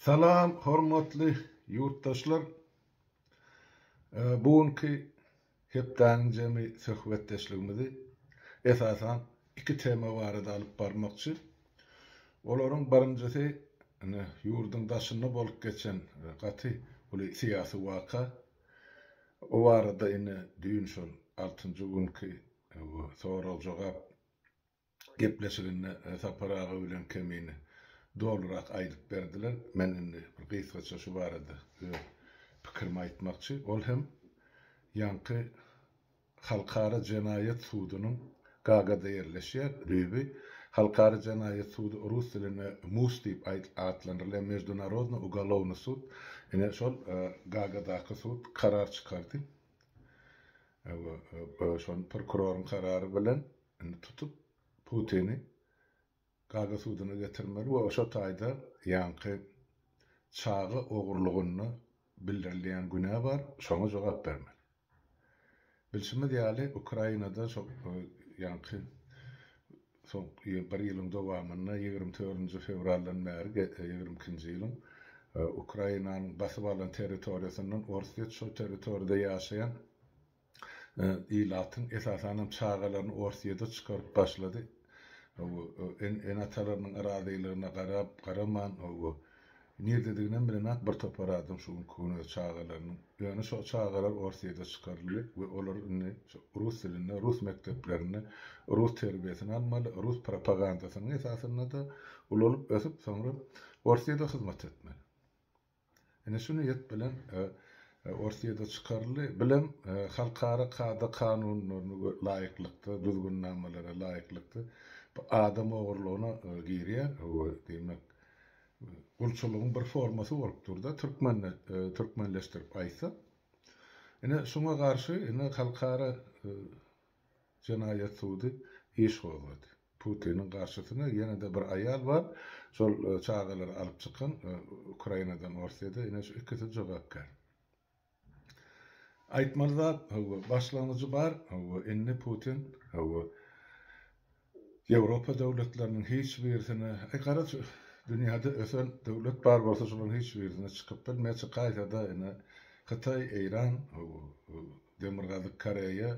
Salam, hormatly yurttaşlar. Bugünkü hepden jemi söhbetdeşligimizi esasan iki tema barada alıp barmakçı. Olaryň birinjisi yurdun daşyna bolup geçen gaty bu siyasi waka. O barada düýün şol 6-njy günkü soral jogap gepleşigine saparagy bilen kemini dolurak aýdyp berdiler. Men indi bir gysgaça şu barada pikirimi aýtmakçy. Ol hem ýanky Halkara Jenaýat Sudunyň Gagada ýerleşýär rübi. Halkara Jenaýat Sudu rus diline MUS diýip atlandyrylan Международный уголовный суд. Şol Gagadaky sud karar çykardy. Şol prokuroryň karary bilen tutup Putin'i Gaga sudyna getirmeli we oşo taýda ýanky çağı ogurlugyny bildirilýän güne bar, şoňa jogap bermeli. Bilşime diýeli Ukrainada çok ýanky son bir ýylyň dowamyna 24 fevraldan bäri 22-nji ýylyň Ukrainanyň basyp alan territoriýasyndan orsiýet şo territoriýada ýaşaýan ilatyň esasanam çağalaryny orsiýete çykaryp başlady. En atalarynyň arazylaryna garaman nerdediginen bilen bir topar adam şu konu çağalarynyň ýani şo çağalar orsiýete çykarylýar we olar rus dilinde, rus mekteplerinde rus terbiýesini almaly, rus propagandasyny esasynda da ulanyp ösüp soňra orsiýete hyzmat etmeli. Şunu ýet bilen orsiýete çykarly bilen halkara kada kanunyny laýyklykda, düzgünnamalara laýyklykda adam ogurlugyna girýär. Demek ulçulugyň bir formasy bolup durda türkmenleşdirip aýtsa. Şoňa garşy halkara Jenaýat sudy iş gowady. Putiniň garşysyna ýene-de bir aýal bar. Şol çağalary alyp çykan Ukrainadan orsiýede şu ikisi jogap ber. Aýtmalyda başlangyjy bar. Indi Putin Ýewropa döwletleriniň hiç birisine gara dünýäde ösen döwlet bar bolsa şolaryň hiç birisine çykyp bilmeýär. Gaýtada Hytaý, Eýran, Demirgazyk Koreýa,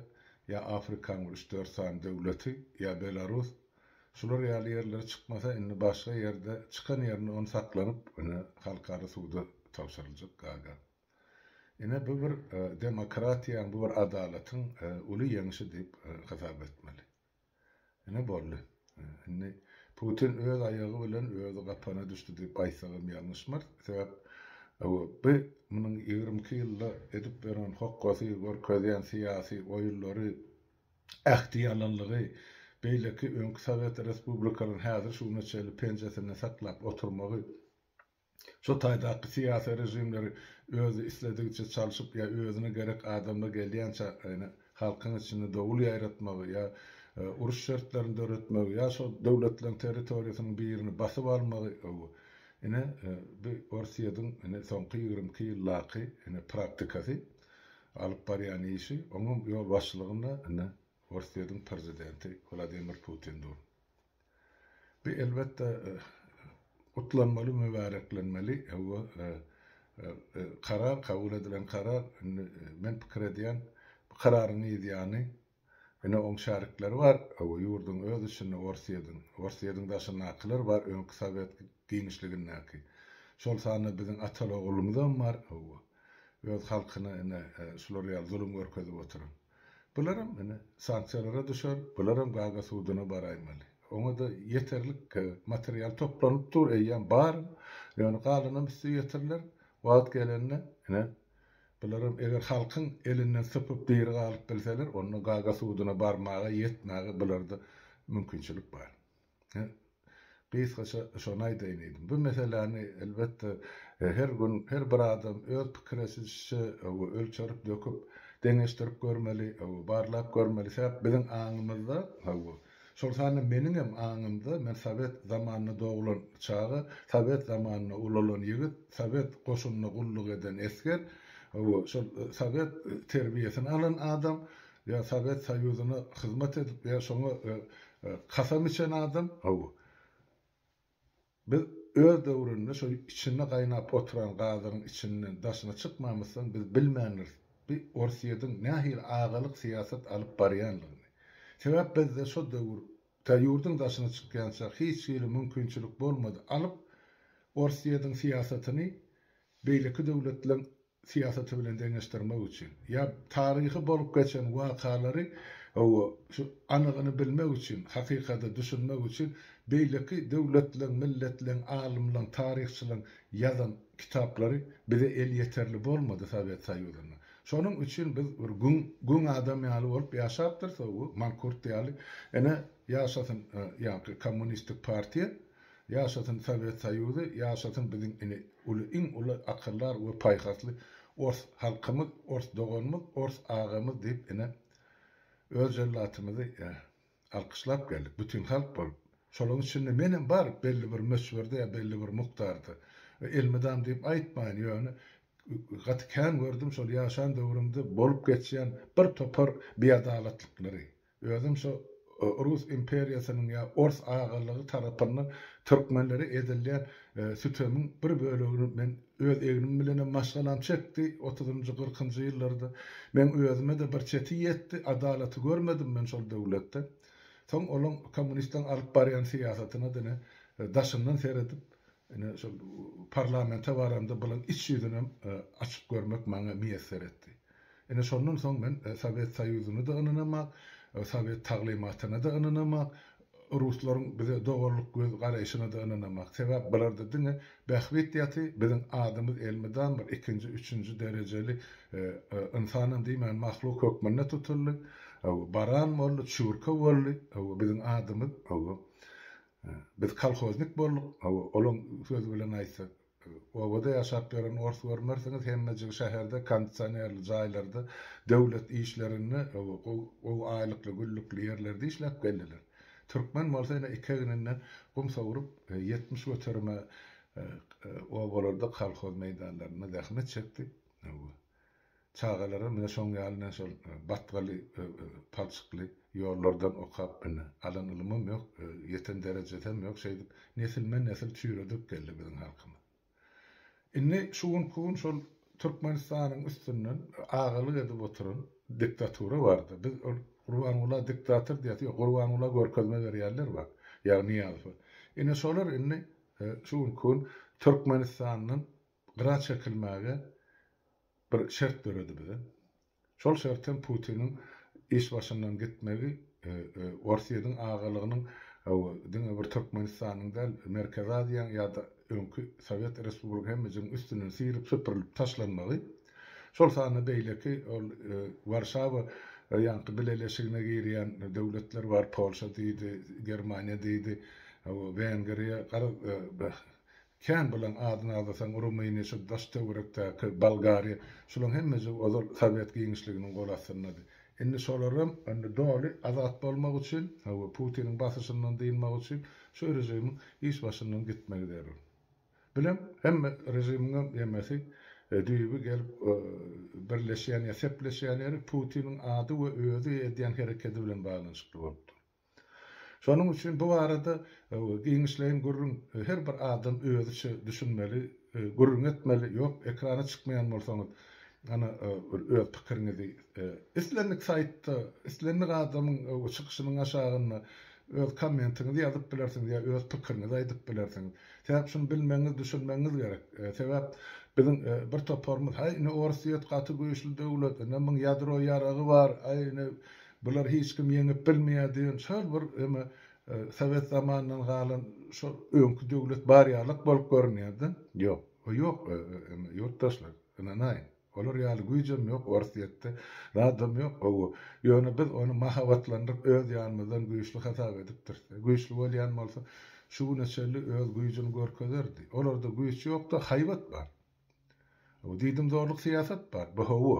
ýa Afrikanyň 3-4 san döwleti, ýa Belarus şular ýaly ýerlere çykmasa indi başga ýerde çykan ýerine onu saklanyp halkara suda tapşyryljak gaga. Bu bir demokratiýa, bu bir adalatyň uly ýeňişi diýip hasap etmeli. Bolly. Putin öz aýagy bilen özi gapana düşdi diýip aýsagam ýalňyşmar. Sebäp bu munyň 22 ýylda edip beren hokgasy, görkezýän siýasy oýunlary, ähtiýarlanlygy, beýleki öňkü Sowet Respublikalaryň häzir şu neçeli penjesini saklap oturmagy, şu taýdaky siýasy rejimleri özü isledigçe çalyşyp ýa özüne gerek adamla gelýänçe halkyň içinde dowul ýaratmagy ýa uruş şertlerinde öğretmek ya şu devletlerin territoriýasynyň birini basyp almagy bu Orsiýadyň soňky 22 ýyllaky praktikasy alyp barýan işi onuň ýol başçylygyna Orsiýadyň prezidenti Vladimir Putindir. Bu elbetde utlanmaly, mübareklenmeli. Karar kabul edilen karar men pikir edýän kararyny ýa-ni oň şärikleri var. Ýurdun öz içinde Orsiýadyň daşyna akylar var. Öňkü Sowet giňişligindäki. Şol sany biziň atalogulymyzdan var. Öz halkyna şular ýaly zulüm görkezip oturan. Bularam sanksiýalara düşer, bularam Gaga sudyna baraýmaly. Oňa da ýeterlik material toplanyp dur, eýýän bar. Ýani galyny bizi ýetirler. Wagt gelende bularam eger halkyň elinden sypyp diýri galyp bilseler, onu Gaga sudyna barmagy ýetmägi bularda mümkinçilik bar. Gysgaça şonu aýdaýyn. Bu meseleni elbetde her gün her bir adam öz pikiresini ölçerip döküp deňeşdirip görmeli, barlap görmeli. Sebäp biziň aňymyzda şol sany meniň hem aňymda men Sowet zamanyna doglan çağı, Sowet zamanyna ulalan ýigit, Sowet goşunyna gulluk eden esker, Sowet terbiýesini alan adam ýa Sowet Soýuzyna hyzmat edip ýa şoňa kasam içen adam biz öz döwründe şo içinde gaýnap oturan gazynyň içinden daşyna çykmamysan biz bilmänir. Bir Orsiýadyň nähil agalyk siýasat alyp barýanlygyny. Sebäp bizde şo döwür taýurdyň daşyna çykýança hiç bir mümkinçilik bolmady. Alyp Orsiýadyň siýasatyny beýleki döwletleň siýasaty bilen deňeşdirmek üçin ýa taryhy bolup geçen wakalary şu anygyny bilmek üçin, hakykata düşünmek üçin beýleki döwletleň, milletleň, alymlaň, taryhçylaň ýazan kitaplary bize el yeterli bolmady Sovet Soýuzyna. Şonuň üçin biz bir gün adam ýaly bolup ýaşapdyrsa bu mankurt ýaly ene ýaşasyn ýa-ni kommunistik partiýa, ýaşasyn Sovet Soýuzy, ýaşasyn biziň ene iň uly akyllar we paýhasly ors halkymyz, ors doganymyz, ors agamyz diýip ene öz jellatymyzy alkyşlap geldik. Bütün halk bolup. Şolaryň içinde menem bar belli bir meşhurde ýa belli bir mukdardy. Elmedam diýip aýtmaýyn ýöne gatykän gördüm şol ýaşan döwrümde bolup geçýän bir topar beýadalatlyklary. Özüm şo Rus imperiýasynyň ýa Ors agalygy tarapyndan türkmenleri edilýän sütemiň bir bölegini men öz egnim bilen maşgalam çekdi 30-njy 40-njy ýyllarda. Men özüme de bir çeti ýetdi, adalaty görmedim men şol döwletde. Soň olaň kommunistlaň alyp barýan siýasatyna dene daşyndan seredip ene şol parlamenta baranda bulan iç ýüzüne açyp görmek maňa miýesser etdi. Ene şondan soň men Sovet Soýuzyny da ynanamak, Sovet taglimatyna da ynanamak, Ruslaryň bize dogurlyk göz garaýşyna da ynanamak. Sebäp bularda diňe bähwetdiýaty biziň adamyz elmeden bir 2-nji, 3-nji derejeli insanyň diýmän mahluk hökmünde tutuldy. Baran boldy, çurka boldy, biziň adamyz biz kolhoznik bolduk. Olaň söz bilen aýtsak, obada ýaşap ýören ors görmersiňiz hemmejik şäherde kondisionerli jaýlarda döwlet işlerini o aýlykly güllükli ýerlerde işläp geldiler. Türkmen bolsa ene iki güninden gum savurup 70 götürme obalarda kolhoz meýdanlaryna zähmet çekdi. Çağalara mene şoň ýalyna şol batgaly palçykly ýollardan okap beni alan ilmim ýok, ýeten derejedem ýok, şeýdip nesilmen nesil çüýredip geldi biziň halkyma. Inni şuň şol Türkmenistanyň üstünden agalyk edip oturan diktatura bardy. Biz Gurbanula diktator diýip, Gurbanula görkezme berýärler bak. Ýagny ýaly. Inni şolar inni şuň Türkmenistanyň gyra çekilmäge bir şert berdi bize. Şol şertten Putinin iş başyndan gitmegi, Orsiýadyň agalygynyň diňe bir Türkmenistanyň da Merkez Aziýa ýa-da öňkü Sovet Respublikasynyň hemmejiniň üstünden sirip süpürilip taşlanmagy. Şol sany beýleki Warşawa ýa-ni bileleşigine girýän döwletler bar, Polşa diýdi, Germaniýa diýdi, Wengriýa, kän bilen adyny alsaň Rumyniýa, şu Daşdöwrekde, Bolgariýa, şolaryň hemmesi ozal Sovet giňişliginiň golasynydy. Indi şolarym indi doly azat bolmak üçin, Putiniň basyşyndan diýilmek üçin şu rejimiň iş başyndan gitmegi derler. Bilem hemme rejimiň ýemesi düýbi gelip birleşýän ýa sepleşýän Putiniň ady we özü edýän hereketi bilen baglanyşykly bolupdy. Şonuň üçin bu arada giňişleýin gurrun her bir adam özü düşünmeli, gurrun etmeli, ýok ekrana çykmaýan bolsaňyz ana öz pikirinizi islendik saýtda, islendik adamyň çykyşynyň aşagyna öz kommentinizi ýazyp bilersiňiz ýa öz pikirinizi aýdyp bilersiňiz. Sebäp şunu bilmeňiz, düşünmeňiz gerek. Sebäp biziň bir toparmyz, haýny Orsiýa gaty güýçli döwlet, nämen ýadro ýaragy bar, aýny bular hiç kim ýeňip bilmeýär şol bir Sovet zamanyndan galan şo öňkü döwlet barýarlyk bolup görünýärdi. Ýok, ýok, ýurtdaşlar, ynanay. Olar ýaly güýjem ýok, Orsiýetde radym ýok. Ýöne biz onu mahabatlandyryp öz ýanymyzdan güýçli hasap edipdir. Güýçli bolýan bolsa şu neçeli öz güýjüni görkezerdi. Olarda güýç ýokda haýbat bar. Diýdim zorluk siýasat bar. Bu howa.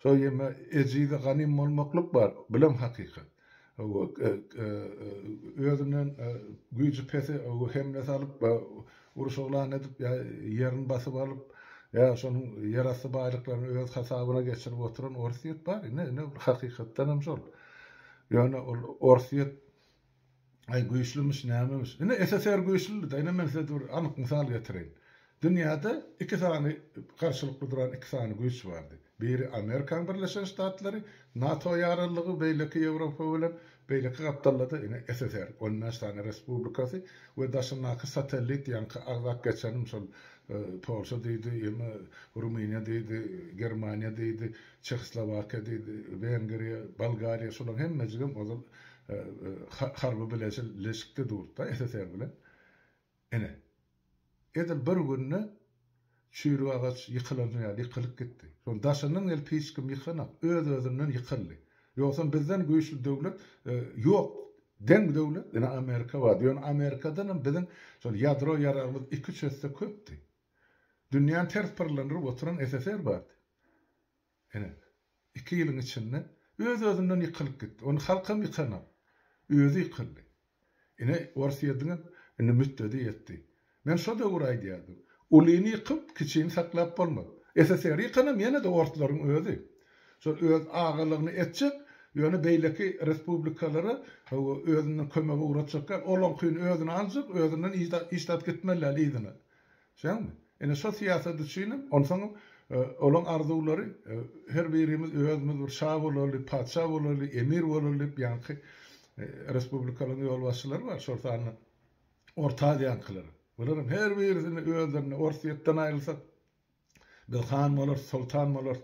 So ýeme ejide ganym bolmaklyk bar. Bilen hakykat. Özünden güýçi pesi hemle salyp uruşuglan edip ýerini basyp alyp ýa şonuň ýarasy baýlyklaryny öz hasabyna geçirip oturan Orsiýet bar. Ne hakykatdan hem şol. Ýöne Orsiýet Ay güýçlümüş nämemiş. Ine SSR güýçlüdi da ine men size bir anyk mysal getireyim. Dünyada iki tane karşılıklı duran iki tane güýç bardy. Biri Amerikan Birleşen Ştatları, NATO ýararlygy, beýleki Ýewropa bilen beýleki gapdallady ine SSR, 15 tane respublikasy we daşyndaky satellit ýa-ni agzak geçenim şol Polşa diýdi, Rumynia diýdi, Germaniýa diýdi, Çekslovakiýa diýdi, Wengriýa, Bolgariýa şolar hemmejigim ozal harby bileşikde durda SSR bilen. Ene edil bir günne çüýrü agaç ýykylanýar, ýykylyp gitdi. Şol daşynyň el piçkim ýykana, öz-özünden ýykyldy. Ýoksa bizden güýçli döwlet ýok. Den döwlet, ene Amerika bar. Ýöne Amerikadan bizden şol ýadro ýaragymyz 2-3 hesse köpdi. Dünýäni ters pyrlandyryp oturan SSR bardy. Ene 2 ýylyň içinde öz-özünden ýykylyp gitdi. Onu halkam ýykana, özü ýykyldy. Ene Orsiýadyň ene müttedi ýetdi. Men şo da uray diýdim. Ulyny ýykyp kiçini saklap bolmaz. SSR ýykanam ýene de ortlaryň özü. Şol öz agalygyny etjek, ýöne beýleki respublikalara özünden kömegi uratjak, olan kyn özüni aljak, özünden işdat gitmeler ýygyny. Şeňmi? Ene şo siýasatdy düşünip, onsoň olan arzulary her birimiz özümüz bir şah bolarly, padşah bolarly, emir bolarly, ýa-ni respublikalaryň ýol başçylary bar, şortany orta ýankylar. Bularym her birisini özlerine Orsiýetden aýrylsak, bir han bolar, sultan bolar,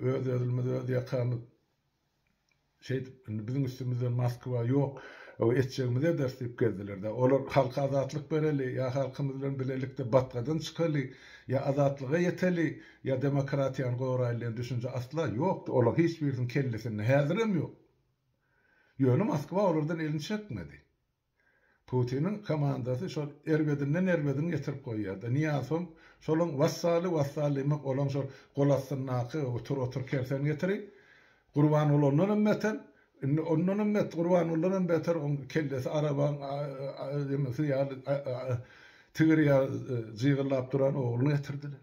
öz-özümiz öz ýakamyz biziň üstümizden Moskwa ýok, etjegimize derslip geldiler. Olar halka azatlyk bereli, ýa halkymyz bilen bilelikde batgadan çykaly, ýa azatlyga ýeteli, ýa demokratiýany goraýlan düşünje asla ýok. Olar hiç birisiniň kellesinde häzirim ýok. Ýöne Moskwa olardan elini çekmedi. Putin'in komandasy şol erbedin getirip goýýardy. Niýasym şolaň wassaly olan şol golasynaky otur kersen getiri. Gurban olandan ümmeten, ondan ümmet gurban olandan beter on kellesi araban tigriya jygylap duran oğluny getirdiler.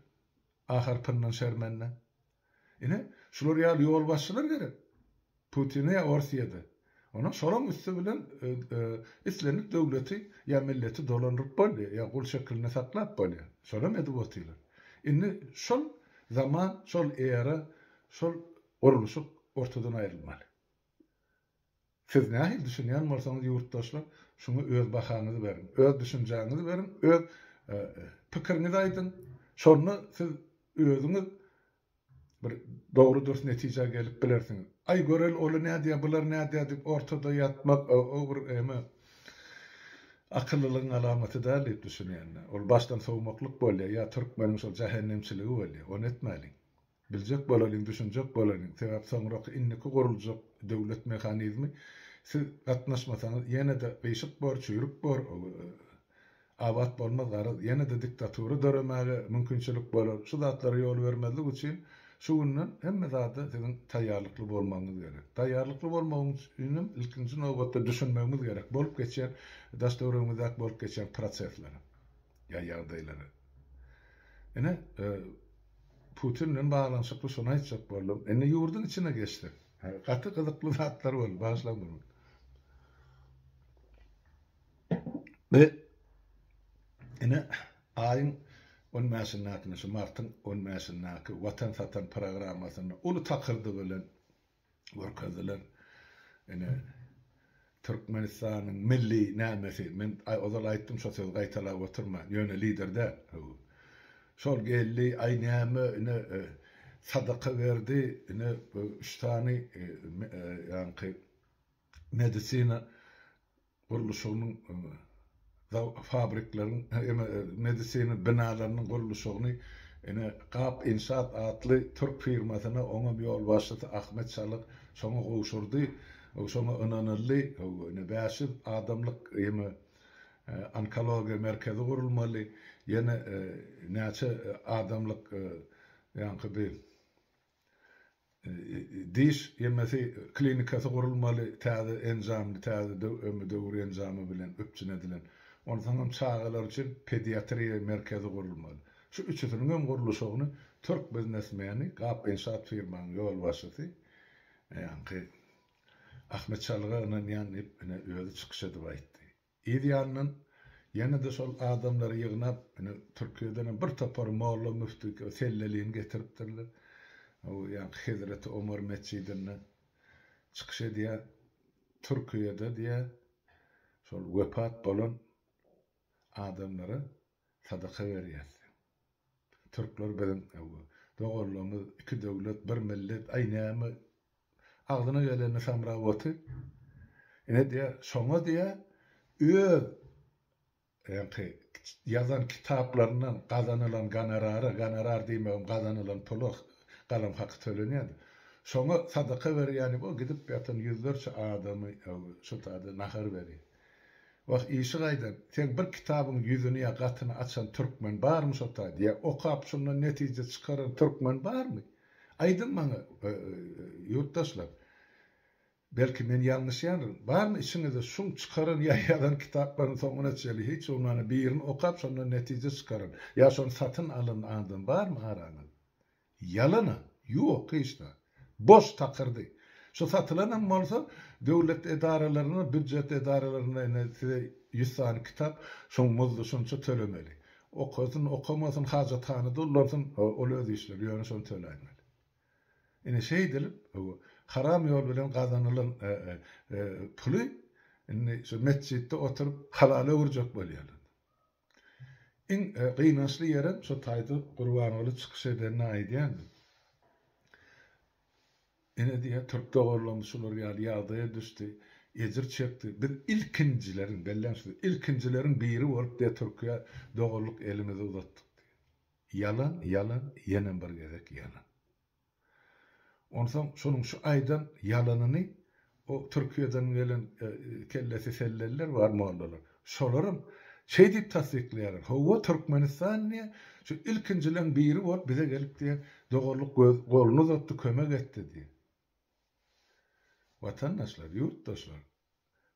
Ahir pyndan şermenden. Ine şular ýaly ýol başçylar gerek. Putin'e Orsiýada. Ona şolam üstü bilen islenip döwleti ýa milleti dolandyryp boldy, ýa gul şekline saklap boldy. Şolam edip otylar. Indi şol zaman, şol era, şol oruluşyk ortadan aýrylmaly. Siz nähil düşünýän bolsaňyz ýurtdaşlar, şunu öz bahanyňyzy berin, öz düşünjäňizi berin, öz pikirinizi aýdyn. Şonu siz özüňiz bir dogry dürüst netije gelip bilersiňiz. Ay görel oly näde, bular näde diýip ortada ýatmak bir akyllylygyň alamaty däl diýip düşünýänler. Ol başdan sowmaklyk bolýar, ýa türkmeniň şol jahennemçiligi bolýar. Onu etmeli. Biljek bolalyň, düşünjek bolalyň, sebäp soňra inniki guruljak döwlet mehanizmi siz gatnaşmasaňyz ýene de beýşik bor, çüýrük bor, abat bolmaz, ýene de diktatura döremäge mümkinçilik bolar. Şu zatlary ýol bermezlik üçin şu günden hemme zady siziň taýýarlykly bolmagyňyz gerek. Taýýarlykly bolmagyňyz üçin ilkinji nowbatda düşünmegiňiz gerek. Bolup geçen daşdurumyzda bolup geçen prosesler. Ya ýagdaýlary. Ene Putin'in bağlanışıklı şuna aýtjak boldum. Ene ýurdun içine geçti. Gaty gyzykly zatlar bol, başlandyr. Ve ene aýyň 15-näki, şu martyň 15-näki Watan Satan programasyny uly takyrdy bilen görkezdiler. Ene Türkmenistanyň milli nämesi, men ozal aýtdym şo söz gaýtalap oturma, ýöne liderde. Şol geldi, ay näme ine sadaka verdi, ine 3 tane ýa-ni medisina guruluşynyň fabriklaryň medisina binalarynyň guruluşyny ine Gap İnşaat adly Türk firmasyna oňa ýol başçysy Ahmet Çalyk şoňa gowşurdy. Şoňa önanly, ine bäşi adamlyk onkologiya merkezi gurulmaly. Yine näçe adamlyk ýa-ni diş ýemesi klinikasy gurulmaly, täze enzamly, täze döwür enzamy bilen öpçünedilen. Ondan çağalar üçin pediatriýa merkezi gurulmaly. Şu üçüsiniň hem guruluşyny Türk biznesmeni, Gap İnşaat firmanyň ýol başçysy ýa-ni Ahmet Çalga'nın yani özü çıkış edip aytdy. İdiyanın yana da sol adamları yığınap Türkiye'den bir topar molla müftü selleliğini getiripdirler. O yani Hazreti Ömer mescidine çıkış ediyor Türkiye'de diye sol vefat bolan adamlara sadaka veriyor. Türkler bilen doğrulığımız iki devlet bir millet aynı ağzına geleni samrawatı. Ne diye sonra diye öz yani yazan kitaplarından kazanılan gonorar diýmegim kazanılan pulu galam hakkı tölenýärdi. Sonra sadaka ver yani bu gidip yatan yüzlerce adamı şu tadı nahar veriyor. Bak işi gaydan sen bir kitabın yüzünü ya gatını açan Türkmen var mı şu tadı ya okap şundan netice çıkaran Türkmen var mı? Aydın bana yurttaşlar. Belki men yanlış yanırım. Var mı içinizde şun çıkarın yayadan kitapların sonuna çeli hiç onları birini okap sonra netice çıkarın. Ya son satın alın adam var mı aranın? Yalana yok işte. Boş takırdı. Şu satılan olsa devlet idarelerine, büdjet idarelerine 100 tane kitap şun muzlu şunça tölemeli. Okudun okumasın hacathanı dollarsın o öyle işler. Yani şun tölemeli. Yine şey edelim haram yol bilen kazanılan pulu şu mescitte oturup halala vuracak bolýarlar. En gynançly ýerim şu taýdy Gurbanoğlu çıkış edene aýdýan. Ene diýe Türk dogurlamy şular ýadyya düşdi. Ejir çekdi. Bir ilkincilerin ilkincilerin biri bolup diýe Türkiýe dogurluk elimize uzatdyk. Yalan, ýene bir gezek yalan. Ondan şonun şu aydan yalanını o Türkiye'den gelen kellesi selleller var mollalar. Şolarım şey diýip tasdikleýär. Hawa Türkmenistan ne şu ilkincilen biri bolup bize gelip diye dogurluk golunu uzatdy, kömek etdi diye. Vatandaşlar, yurttaşlar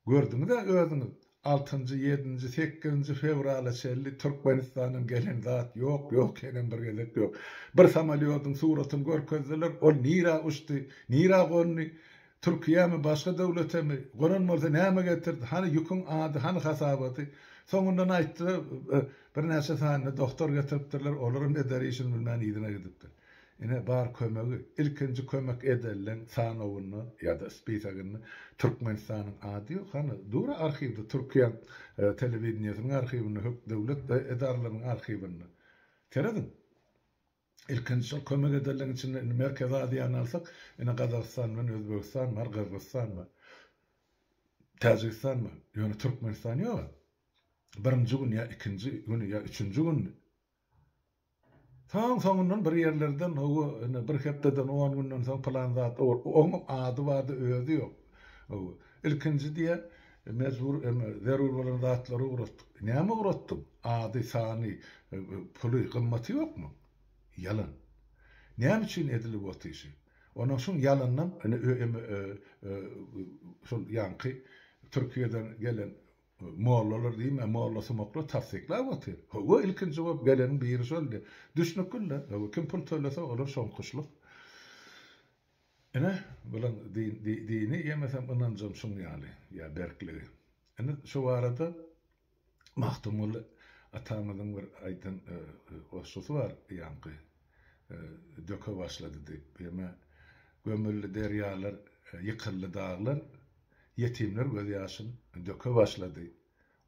gördüňiz de özüňiz 6-njy, 7-nji, 8-nji fevrala çelli Türkmenistan'ın gelen zat yok henen bir gezek yok. Bir samolyotun suratyny görkezdiler, ol nira uçdy, nira gonni, Türkiýe mi başga döwlete mi, gonan bolsa näme getirdi, hani ýükün ady, hani hasabaty. Soňundan aýtdy, bir näçe sany doktor getiripdirler, olaryň eder işini bilmän ýerine gidipdir. Ine bar kömegi, ilkinji kömek edilen sanowyny ýa-da spisagyny Türkmenistanyň ady ýok. Hani dura arhivde Türkiýe telewizionynyň arhivini, döwlet edaralarynyň arhivini. Teredin. İlkinji kömek edilen içinde merkez adyany alsak, ine Gazakistan bilen Özbegistan, Kyrgyzstan mı, Tajikistan mı, ýöne Türkmenistan ýok. Birinji gün ýa ikinji gün ýa üçüncü gün soňundan bir ýerlerden bir hepdeden 10 günden soň plan zat o ady bardy özü ýok. İlkinji diýe mezbur zerur bolan zatlary uğratdyk. Näme uğratdym? Ady sany puly gymmaty ýokmu? Yalan. Näme üçin edilip otyşy? Onuň şun yalandan şol ýanky Türkiýeden gelen mollalar diýme, mollası mokla tasdikler waty. Hawa ilkin jogap gelen biri şoldy. Düşnükülle, kim pul töläse olar şoňkuşluk. Ene bilen dini ýemesem ynanjam şuň ýaly, ýa berkligi. Ene şu arada Mahtumul atamyň bir aýtan oşusy var, ýanky döke başlady diýip, ýeme gömülli deryalar, ýykylly dağlar, yetimler göz ýaşyn döke başlady.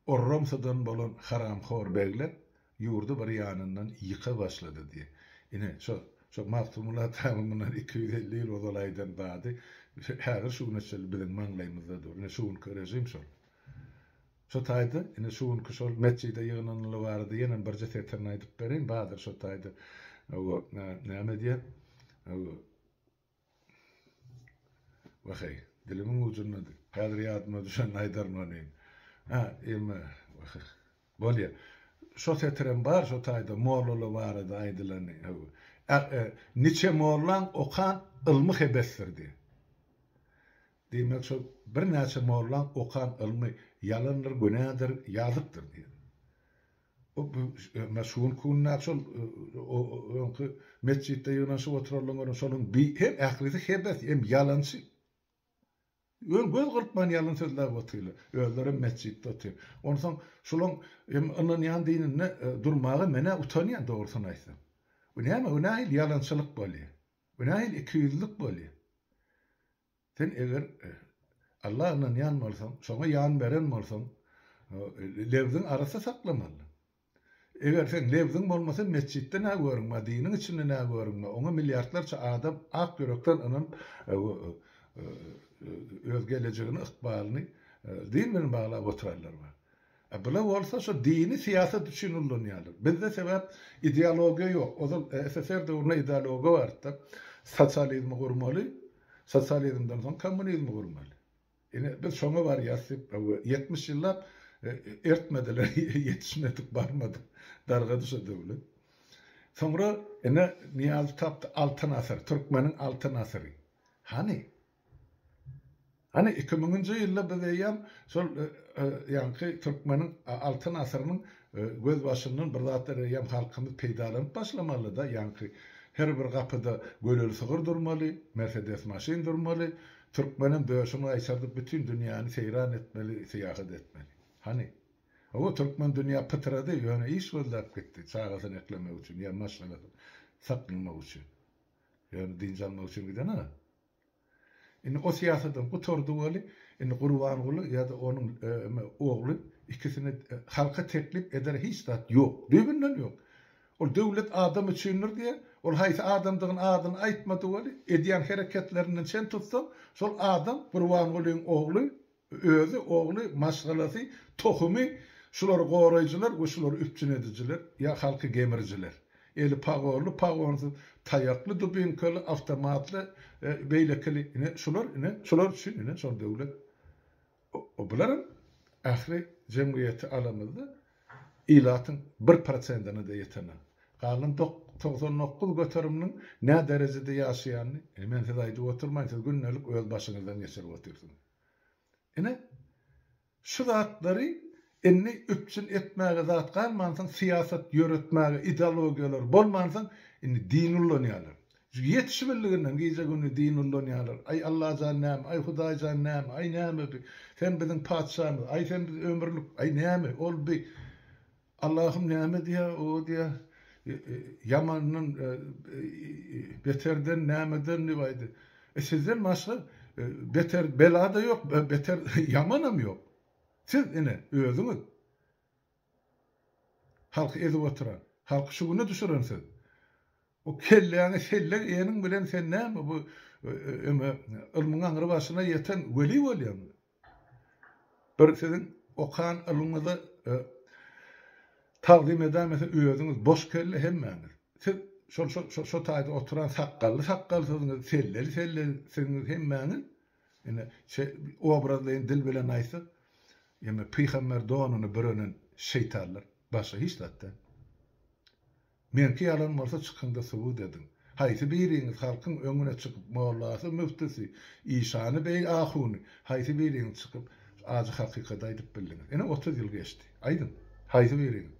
Orramsadan bolan haramxor begler ýurdu bir ýanyndan ýyka başlady diýe. Ine şu Mahtumul atamyň 250 ýyl odalaydan bady, häzir şu näçe bilen maňlaýmyzda dur. Ne şuň körejim şol. Şu taýda ine şuň köşol mescide ýygnanyly bardy, ýene bir jeterni aýdyp berin, badyr şu taýda. O näme diýer? Wahay, dilimin ucundadyr. Häzir ýadyma düşen aýdarmany. Bolýa. Şu setren bar, şu taýda mollaly barady aýdylany. Niçe mollan okan ilmi hebesdirdi. Demek şu bir näçe mollan okan ilmi yalanlar günädir, ýazypdyr diýer. O meşhur kunnaçol o mescidde ýöne şu oturaldylar, şonuň hem ählisi hebes hem yalançy. Göz kırpman yalan sözler batıyla. Özlerim mescitte otuyor. Ondan şulan onun yan dinine durmağı mene utanıyan doğrusunu aysam. Bu ne ama? Bu nahil yalançılık böyle. Bu nahil ikiyüzlük böyle. Sen eğer Allah'ın yan olsan, sonra yan veren olsan, levzin arası saklamalı. Eğer sen levzin olmasa mescitte ne görünme, dinin içinde ne görünme, ona milyarlarca adam ak yürekten onun öz geleceğini, ıkbalını dinle bağlayıp oturarlar var. Bula olsa şu dini siyaset için ullanıyorlar. Bizde sebep ideoloji yok. O zaman SSR dövründe ideoloji vardı. Sosyalizmi kurmalı, sosyalizmden sonra komünizmi kurmalı. Yani biz şuna var ya, 70 yıllar ertmediler, yetişmedik, barmadık. Darga düşe devlet. Sonra Niyazi taptı altın asır, Türkmenin altın asırı. Hani 2000-nji ýylda biz eýýär şol ýanky Türkmenin altyn asyrnyň göz başynyň bir zat eýýär halkymyz peýdalanyp başlamaly da, ýanky her bir gapyda gölel sygyr durmaly, Mercedes maşyn durmaly, Türkmenin döşüni aýşardyp bütün dünýäni seyran etmeli, seýahat etmeli. Hani o Türkmen dünýä pytrady, ýöne iş gözläp gitdi, çagasyny eklemek üçin, ýa maşgalaty saklamak üçin. Ýöne dinjalmak üçin giden ha. O siyasetten kutordu oli, Gurban Gulu ya da onun oğlu ikisini halka teklip eder hiç de yok. Dübünden yok. O devlet adam üçindir diye, ol haysi adamdığın adını aytmadı oli, ediyen hareketlerinden sen tutsam, sol adam Gurban Gulu'nun oğlu, özü, oğlu, maşgalası, tohumi, şular gorayıcılar, şular üpçün ediciler, ya halkı gemirciler. Eli pagorlu, pagorlu, tayaklı, dubinkeli, avtomatlı, beylekeli, şular üçün, şol devlet. O buların ahri cemiyeti alamızda ilatın 1%'ını da yetene. Kalın 99 götürümünün ne derecede yaşayanını, men siz ayda oturmayın, siz günnelik öz başınızdan geçer otursunuz. Şu zatları enni üpçün etmäge zat kalmansın, siyaset yöretmäge, ideologiyalar bolmansın, enni din ullanýarlar. Yetişmeliginden giyce günü din ullanýarlar. Ay Allah jannam, ay Hudaý jannam, ay näme bi, sen biziň padşahymyz, ay sen biz ömürlük, ay näme, ol bi. Allah'ım näme diye, o diye, yamanın beterden nämeden ne baydy. Sizden başga beter bela da yok, beter yamanam yok. Siz özüňiz halky ezip oturan, halky şugyna düşürensiz. O kelläňi sellek ýeňiň bilen sen näme bu ilmiň aňyry başyna ýeten weli bolýan. Bir siziň okan ilmiňizi taqdim eden mesela özüňiz boş kelle hemmäňiz. Siz şo taýda oturan sakkally siziň selleli siziň hemmäňiz. Obrazlaýyn dil bilen aýsa, ýa-da Peýgamber doğanyny börenin şeytanlar başa hiç datda. Menki yalan bolsa çykynda subut edin. Haýsy biriňiz halkyň öňüne çykyp mowlasy, müftisi, İşany bey ahuny, haýsy biriňiz çykyp azy hakykat aýdyp bildiňiz. 30 ýyl geçdi. Aýdym. Haýsy biriňiz.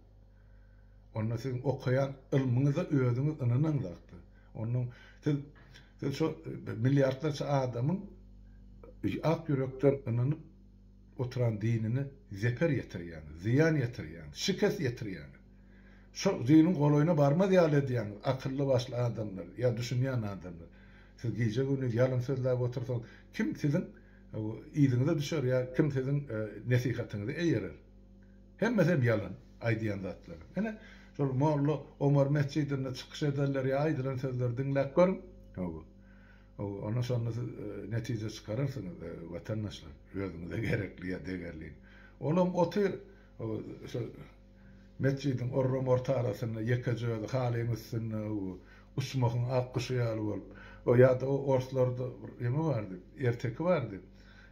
Onda siz okuyan ilmiňize özüňiz ynananlykdy. Onuň siz şo milyarlarça adamyň ak yürekden ynanyp oturan dinini zeper yetirýän, ziyan yetirýän, şikes yetirýän. Şu dinin goloyuna barma diýerler diýen akylly başly adamlar, ya düşünýän adamlar. Siz gije günü ýalyn sözläp otursaň, kim siziň ýylyňyza düşer ya kim siziň nesihatyňyzy eýerer. Hemmesem ýalyn aýdýan zatlar. Şol Molla Omar mescidinde çykyş ederler ya aýdylan sözler dinläp görün. Ona sonra netice çıkarırsınız vatandaşlar. Özünüze gerekli ya değerli. Oğlum otur mescidin orrum orta arasında yekacöğü halin üstünde uçmakın akkışı yalı olup o ya da o orslarda yemi vardı, erteki vardı.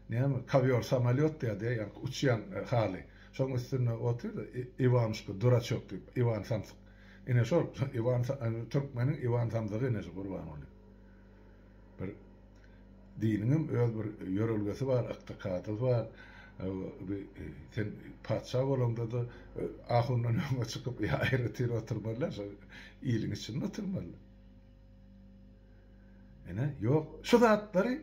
Neymi? Kaviyor samalyot diye yani uçuyan hali. Şonun üstünde otur da Ivanşko, Duraçok deyip, Ivan Samsık. Yine şol, Türkmenin Ivan Samsık'ı yine şu kurban oluyor. Bir dininin öz bir yörülgesi var, iktikadı var. Sen padşah olanda da ahundan öňe çykyp aýrytyr oturmalar, ýylyň içinde oturmalar. Ýok, şu zatlary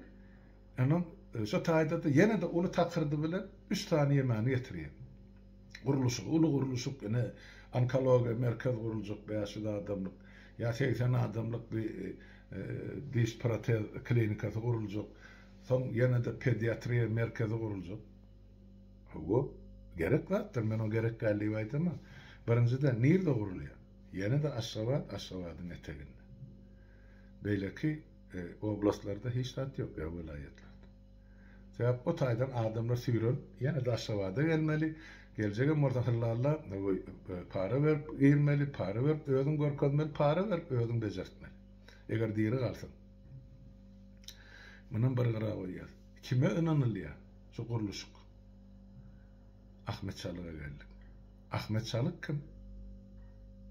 şu taýda da ýene de uly takyrdy bilen 3 tane ýemani getirýär. Guruluşyk, uly guruluşyk, ene onkologiya merkez gurulujak, beýşi adamlyk, ýa 80 adamlyk bir diş protez klinikasy gurulujak. Soň ýene de pediatriýa merkezi gurulujak. Bu gerek vardır, men o gerekli aýtamam. Birinciden nirde gurulýar? Ýene de Aşgabatyň eteginde. Beýleki oblastlarda hiç zat yok ya vilayetlarda. Sebäp o taýdan adamlar süýren, ýene de Aşgabada gelmeli. Geljek murdahylarla para berip girmeli, para berip özüň görkezmeli, para berip özüň bejertmeli. Eger diýeri galsyn. Munun bir gara goýýar. Kime ynanylýar? Şu guruluşyk. Ahmet Çalık'a geldik. Ahmet Çalık kim?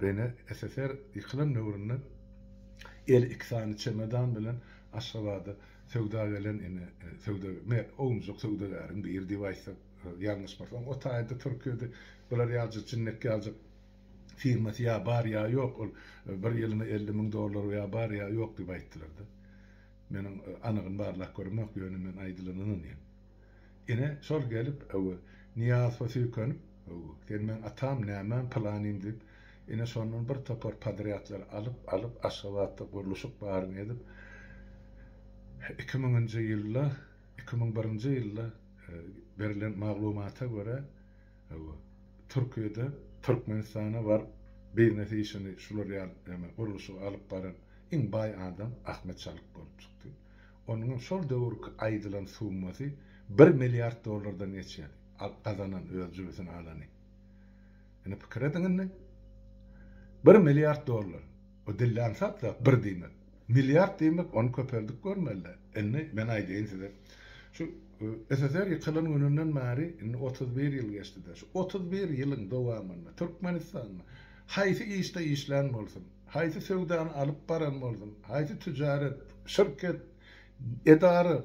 Beni SSR yıkılan nöwründen el iksany çemedan bilen Aşgabada söwda gelen ine söwda me oňjok söwdagaryň bir diýwaýsa ýalňyş bolsa o taýda Türkiýede bular ýaljy jinnek ýaljy firmasy ýa bar ýa ýok ol bir ýylyna $50,000 ýa bar ýa ýok diýip aýtdylar-da. Meniň anygyny barlak görmek ýöne men aýdylanyny. Ine şol gelip Niyaz Fasykön, men atam näme planym diýip, ine şondan bir topar padriatlar alıp Aşgabatda guruluşyk baryn edip 2000-nji ýylda 2001-nji ýylda berilen maglumata göre Türkiýede Türkmenistana var bir näse işini şular ýa guruluşy alyp baran iň bay adam Ahmet Çalık bolup çykdy. Onuň şol döwürki aýdylan summasy $1 milyard geçýär. Kazanan özcübesini alany. Ene pikir ediňi $1 milyard. O dillan satla bir diýmek. Milyard diýmek onu köpeldik görmeliler. Enne men aýdýyn size. Şu SSR ýykylan gününden bäri 31 ýyl geçdi. Şu 31 ýylyň dowamynda Türkmenistanda haýsy işde işlän bolsun, haýsy söwdany alyp baran bolsun, haýsy tijaret, şirket, edary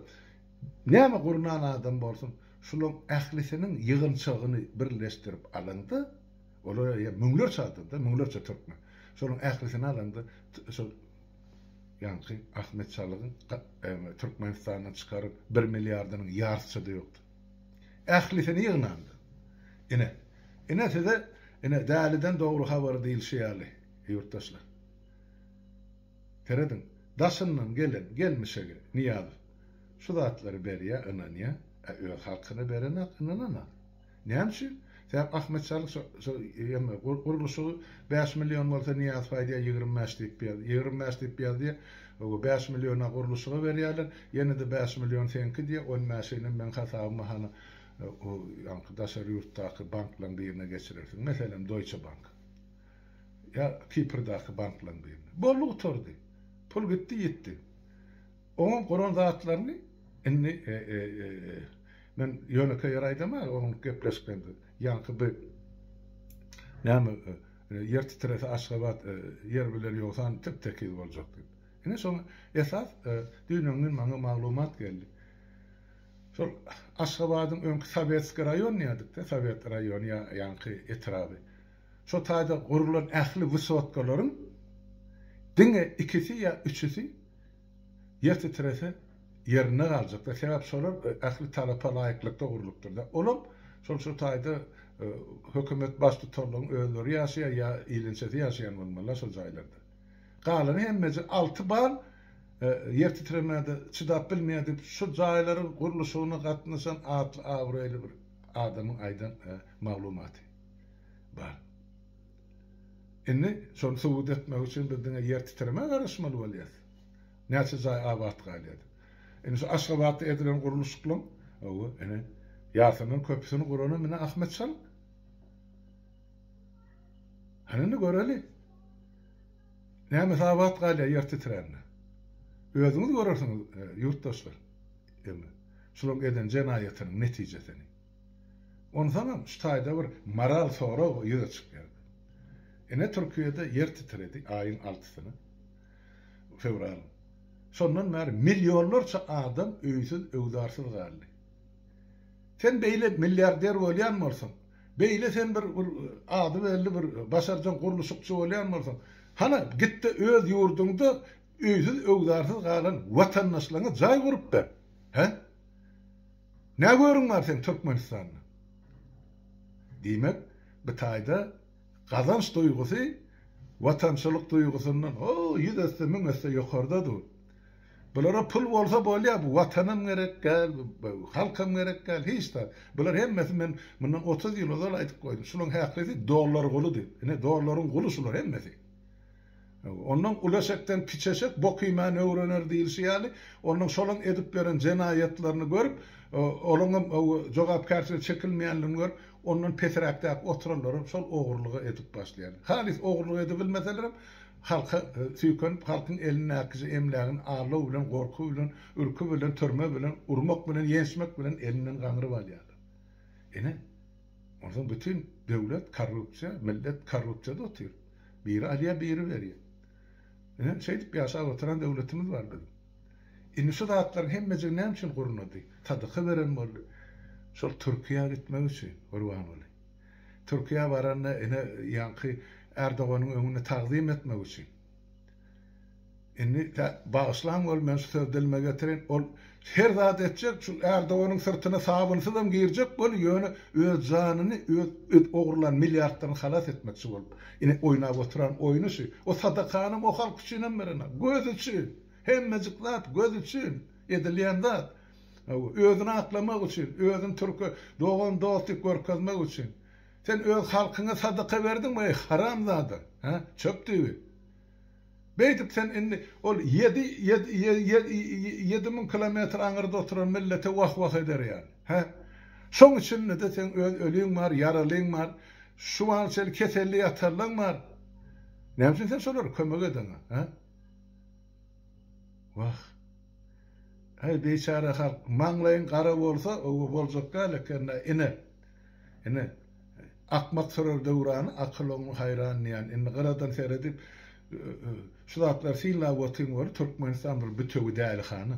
näme gurnan adam bolsun, şulun ählisiniň ýygynçygyny birleşdirip alındy. Olar müňler çatdy, müňlerçe türkmen. Şolun ählisini alındy. Şol ýa-ni Ahmet Çalıkyň Türkmenistandan çykaryp 1 millardynyň ýartysy da ýokdy. Ählisini ýygnandy. Ine size däliden dogry habar diýilşýärli ýurtdaşlar. Teredin daşyndan gelmişege Niyaz. Şu zatlary berýär, ynanýar. Öz halkyna berene ynanana. Näme üçin? Sebäp Ahmet Çalık guruluşy 5 milyon bolsa Niyaz faýda 25 diýip berdi. 25 diýip berdi. O 5 milyona guruluşyga berýärler. Ýene de 5 milyon senki diýip 10 mäşeýle men hasabymy hany o ýa-ni ýurtdaky banklaryň birine geçirirsiň. Meselem Deutsche Bank. Ya Kiprdaky banklaryň birine. Bollugy tordy. Pul gitdi ýetdi. Oňa goran zatlaryny men ýöneke ýaraýdama, onuň gepleşgende. Ýa-ni bir näme ýer titrese Aşgabat ýer bilen ýoksan tip-tekil boljak diýip. Ine şoň esas dünýäniň maňa maglumat geldi. Şol Aşgabatyň öňki Sowetski raýony ýa-da Sowet raýony ýa-ni etraby. Şo taýda gurulan ähli wysotgalaryň diňe ikisi ýa üçüsi ýer titrese yerine galjak. Sebäp şolar ähli talapa laýyklykda gurulupdyr da. Olam şol şu taýda hökümet baş tutarlaryň özleri ýaşaýar ýa ilinçeti ýaşaýan bolmalar şol jaýlarda. Galany hemmesi 6 bal yer titremede çydap bilmeýär şu jaýlaryň guruluşyna gatnaşan atly awraýly bir adamyň aýdan maglumaty bar. Indi şol subut etmek üçin bizden yer titreme garaşmaly bolýar. Näçe jaý abad galýar. Indi şu Aşgabatda edilen guruluşyklaryň ýasynyň köpüsini gurany mene Ahmet Çalık. Hanany göreli. Näme abad galýar yer titrende. Özüňiz görersiňiz ýurtdaşlar. Şolum eden jenaýatynyň netijesini. Onu tamam, şu taýda bir moral sorag ýüze çykýar. Ene Türkiýede yer titredi aýyň 6-syny. Fevral. Şondan bäri milyonlarça adam öýsüz, öwdarsyz galdy. Sen beýle milliarder bolýan bolsaň, beýle sen bir ady belli bir başarjan guruluşçy bolýan bolsaň, hana gitdi öz ýurdunda öýsüz, öwdarsyz galan watandaşlaryňa jaý gurup ber. He? Ne görün var sen Türkmenistan'da? Demek bu tayda kazanç duygusu vatançılık duygusundan yüzeste müngeste yukarıdadır. Bulara pul bolsa bolya bu vatanım gerek gel, halkım gerek gel hiç de. Bular hemmesi men bundan 30 yıl ozal aytıp koydum. Şunun hakkısı dolar guludu. Ne doların gulu şular hemmesi. Ondan ulaşaktan piçeşek bok iman öğrenir değilse yani. Onun şolun edip veren cenayetlerini görüp onun cevapkarşılığı çekilmeyenlerini görüp onun petrakta otururlar şol oğurluğu edip başlayan. Halis oğurluğu edebilmeselerim halka süykönüp halkın eline akıcı emlağın ağırlığı bilen, korku bilen, ürkü bilen, törme bilen, urmak bilen, yensmek bilen elinden kanırı valyadı. Ondan bütün devlet korrupsiya, millet korrupsiyada oturuyor. Biri alıyor, biri veriyor. Şeydik bir aşağı oturan devletimiz var dedim. Şu dağıtların hemmece ne için kurunadı? Tadıkı veren mi oldu? Şol Türkiye'ye gitmek için kurban oldu. Türkiye varanına yankı Erdoğan'ın önüne takdim etmek için. Bağışlan ol, men söz dilime getirin, ol her zat edecek, şu Erdoğan'ın sırtına sabunsu da girecek, böyle yönü öz canını, öz oğurlan milyardlarını halas etmekçi olup. Oynayıp oturan oyunu şu, o sadakanım o halk için verene, göz için, hemmecik zat, göz için, edileyen zat, özünü aklamak için, özün Türk'ü doğan dostluk görkezmek için. Sen öz halkına sadaka verdin mi? Haram zadı. Çöp düğü. Beydip sen ol 7.000 kilometre anırda oturan millete vah eder yani. Şoň için de sen ölüň var, yaralıyň var, şu an sen keselli yatarlaň var. Näme sen şolar kömek edin? Vah. Ay beçara halk maňlaýyn gara bolsa, o boljak gälekende ine akmak sorar döwrany akylyň hayran ýani garadan seredip şu zatlar silla wotyn var Türkmenistan bir bütöwi dälhany.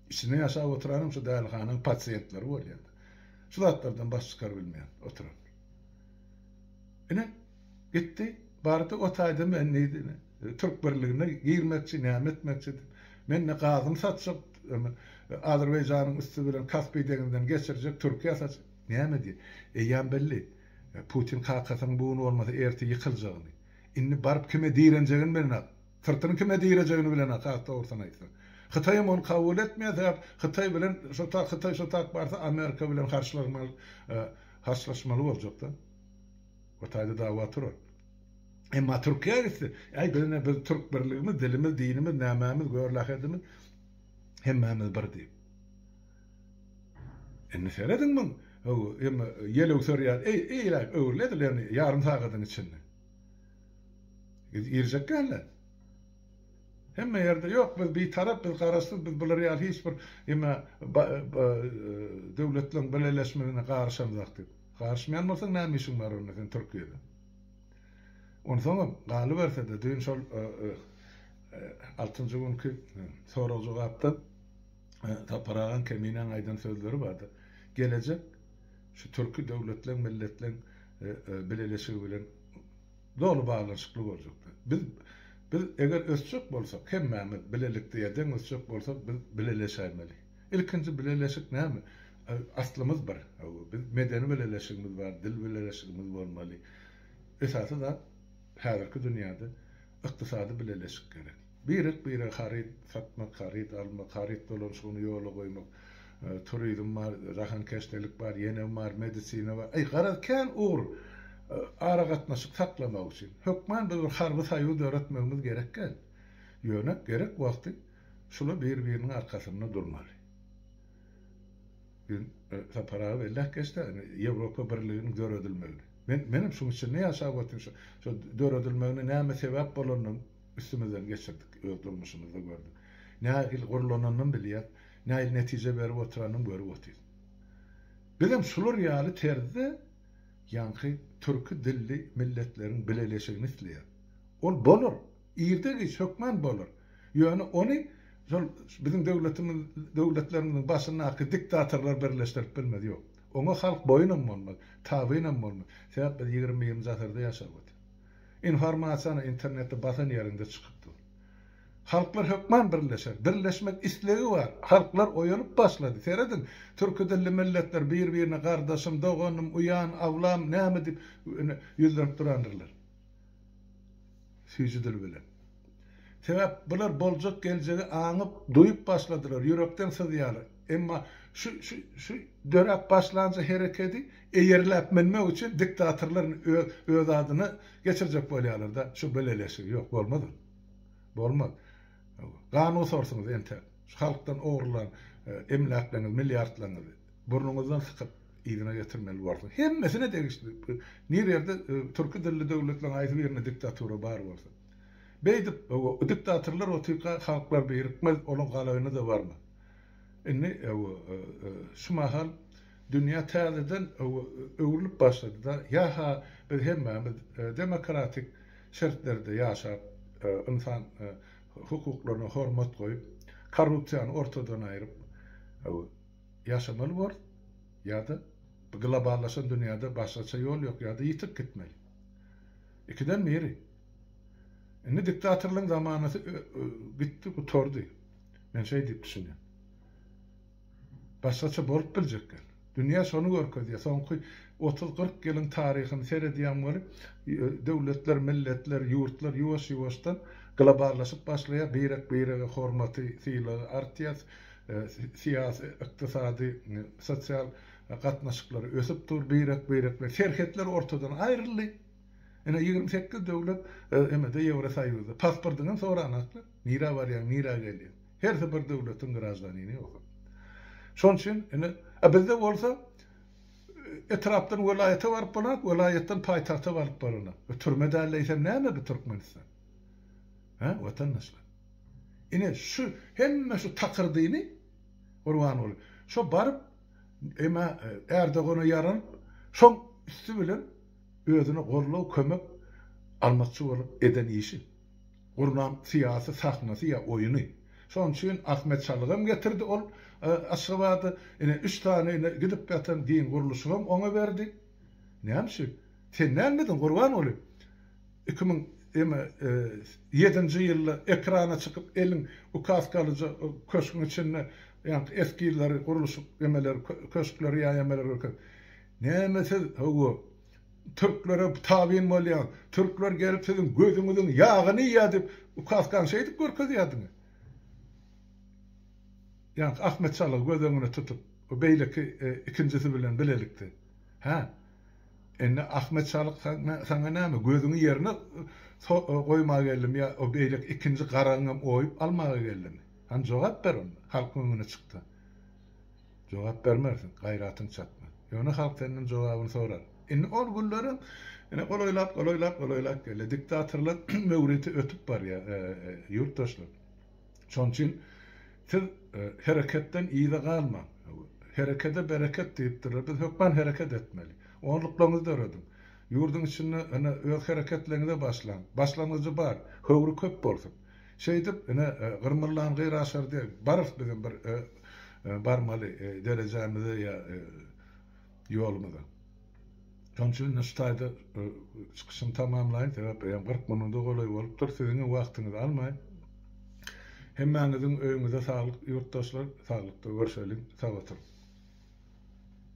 İçine ýaşap oturanım şu dälhanyň pasientleri bolýar. Şu zatlardan baş çykar bilmeýän oturan. Gitti, bardy o taýda men neýdi? Türk birligine girmekçi, näme etmekçi. Men ne gazym satjak, Azerbaýjanyň üstü bilen Kaspy deňinden geçirjek Türkiýe satjak. Näme diýer? Ýan belli. Putin kakasyň buğunu olmasa erti yıkıljagyny. Inni barıp kime diýenjegini bilen, sırtyny kime diýenjegini bilen hakda ortadan aýtdy. Hytaý onu kabul etmeýär, Hytaý bilen Hytaý şu tak barsa Amerika bilen harçlaşmaly boljak da. O taýda dawa turur. Emma Türkiýe gitdi. Biz Türk birligimiz, dilimiz, dinimiz, nämämiz, görlähedimiz hemmemiz bir diýip. Seredin yelew sorýar, öwrlediler ýarym sagatyň içinde. Girjek geldi. Hemme yerde yok, biz bir taraf, biz garaşsyz, biz bular ýaly hiç bir döwletleň birleşmegine garaşamjakdy. Garaşmaýan bolsaň näme işiň bar onda sen Türkiýede? Ondan galy berse de dün şol 6-njy günkü soraw jogapda taparagan keminen aýdan sözleri bardy. Gelecek şu Türkü döwletleň, milletleň birleşigi bilen dolu bağlanışıklı olacaktı. Biz eğer özçük bolsak, hemmemiz bilelikde ýerden özçük bolsak, biz bileleşämeli. İlkinci bileleşik näme? Aslymız bar. Biz medeni bileleşigimiz bar, dil bileleşigimiz bolmaly. Esasy da häzirki dünýäde ykdysady bileleşik gerek. Biri harit satmak, harit almak, harit dolanşygyny ýola goýmak, turizm bar, rahankeşdelik bar, ýene bar, medisina bar. Garatken uğur ara gatnaşyk saklamak üçin hökmen bir harby saýy döretmegimiz gerekken. Ýönek gerek wagty şular bir-biriniň arkasynda durmaly. Sapara belläh geçdi, Ýewropa birliginiň döredilmegi. Menim şuň üçin ne ýaşap otyryn şu döredilmegine näme sebäp bolanyny üstümizden geçirdik, öýdülmüşimizde gördük. Nähil gurulanyny bilýär, nähil netije berip oturanyny görüp otyryn. Bizim şular ýaly terzi yankı Türkü dilli milletleriň bileleşigini isleýär. Ol bolur. Ýerde geç hökmen bolur. Ýöne onu bizim döwletlerimiň başyna aky diktatorlar birleşdirip bilmedi ýok. Oňa halk boýun bolmaz, tabyynam bolmaz. Sebäp biz 20-nji asyrda ýaşap otyrýar. Informasiýany internetde basan ýerinde çykypdy. Halklar hökman birleşer. Birleşmek isteği var. Halklar oyanıp başladı. Seredin, Türkü dilli milletler birbirine kardeşim, doğanım, uyan, avlam, näme dip yüzlenip durandırlar. Süýjü dil bilen. Sebäp bular boljak geljegi aňyp, duyup başladylar, yürekden sızýarlar. Emma şu dörek başlanjy hereketi eýerläp menmek üçin diktatorlaryň öz adyny geçirjek bolýarlar da şu beleleşik ýok bolmady. Bolmaz. Gany sorsunuz ente. Şu halkdan oğurlan emlaklaryňyz, milliardlaryňyz burnuňyzdan sykyp ýygyna getirmeli bolsa. Hemmesine degişdi. Nerede türkü dilli döwletler aýdy birine diktatura bar bolsa. Beýdip o diktatorlar o türkü halklar berikmez, onun galawyna da barmy? Inni şu mahal dünya täzeden öwrülip başlady da ýa-ha biz hemmemiz demokratik şertlerde ýaşap insan hukuklaryna hormat goýup korrupsiýany ortadan aýryp ýaşamaly bor ýa-da bu globallaşan dünýäde başgaça ýol ýok ýa-da ýitip gitmeli. Ikiden biri. Inni diktatorlyň zamanasy gitdi, gutordy. Men şeý diýip düşünýär. Başgaça bolup biljekler. Dünýä şonu görkezýär. Soňky 30-40 ýylyň taryhyny seredýän bolup, döwletler, milletler, ýurtlar ýuwaş-ýuwaşdan globallaşyp başlaýar, birek-birege hormaty, syýlagy artýar, siýasy, ykdysady, sosial gatnaşyklary ösüp dur, birek-birek şerhetler ortadan aýryldy. Ene 28 döwlet emede Ýewrosaýyzda pasportynyň sonra anaklar, nira barýar, nira gelýär. Her bir döwletiň garajdanyny ýok. Şoň üçin ene bizde bolsa etrapdan welaýete baryp bolar, welaýetden paýtagta baryp bolar. Türmede leýsem näme bu Türkmenistan? Ha, vatandaşlar. Ine şu hemme şu takırdyny urwan bol. Şo baryp ema Erdoğan'a yaran şoň üstü bilen özüne gorlaw kömek almakçy bolup eden işi. Gurnan siýasy sahnasy ýa oýuny. Şoň üçin Ahmet Çalygam getirdi ol Aşgabatda ene 3 tane gidip ýatan din guruluşy hem ona berdi. Näme? Sen näme gurban bolyp? 2007-nji ýylda ekrana çykyp elin o Kafkalyja köşküň içinde ýa-ni eskileri guruluş emeleri köşkleri ýa emeleri görken. Näme siz Türklere tabiin bolýan, Türkler gelip sizin gözüňiziň ýagyny ýadyp o Kafkan şeýdip görkezýärdiňiz. Yani Ahmet Çalık gözüňüne tutup o beýleki ikincisi bilen bilelikdi. Ha. Enne Ahmet Çalık sana näme gözüňi ýerine goýmagy geldim ýa o beýlek ikinci garaňam oýup almagy geldim. Han jogap ber onu. Halkyň öňüne çykdy. Jogap bermersin, gaýratyň çatma. Ýöne halk senden jogabyny sorar. Enne ol günlerim goloýlap geldi. Diktatorlar möwreti ötüp barýar ýurtdaşlar. Şoň üçin siz hereketten iýde galma. Herekete bereket diýipdir. Biz hökman hereket etmeli. Onluklaryňyzda öredin. Ýurduň içinde ana öz hereketlerinize başlan. Başlanyjy bar. Höwri köp bolsun. Şeýdip ene gyrmyrlan gyraşar diýip barys bizim bir barmaly derejemizde ýa ýolumyzda. Şoň üçin näştaýda çykyşymy tamamlaýyn. Sebäp 40 minutda golaý bolupdyr. Siziň wagtyňyzy almaýyn. Hemmäňiziň öýüňize saglyk, ýurtdaşlar, saglykda görüşelim. Sag oturun.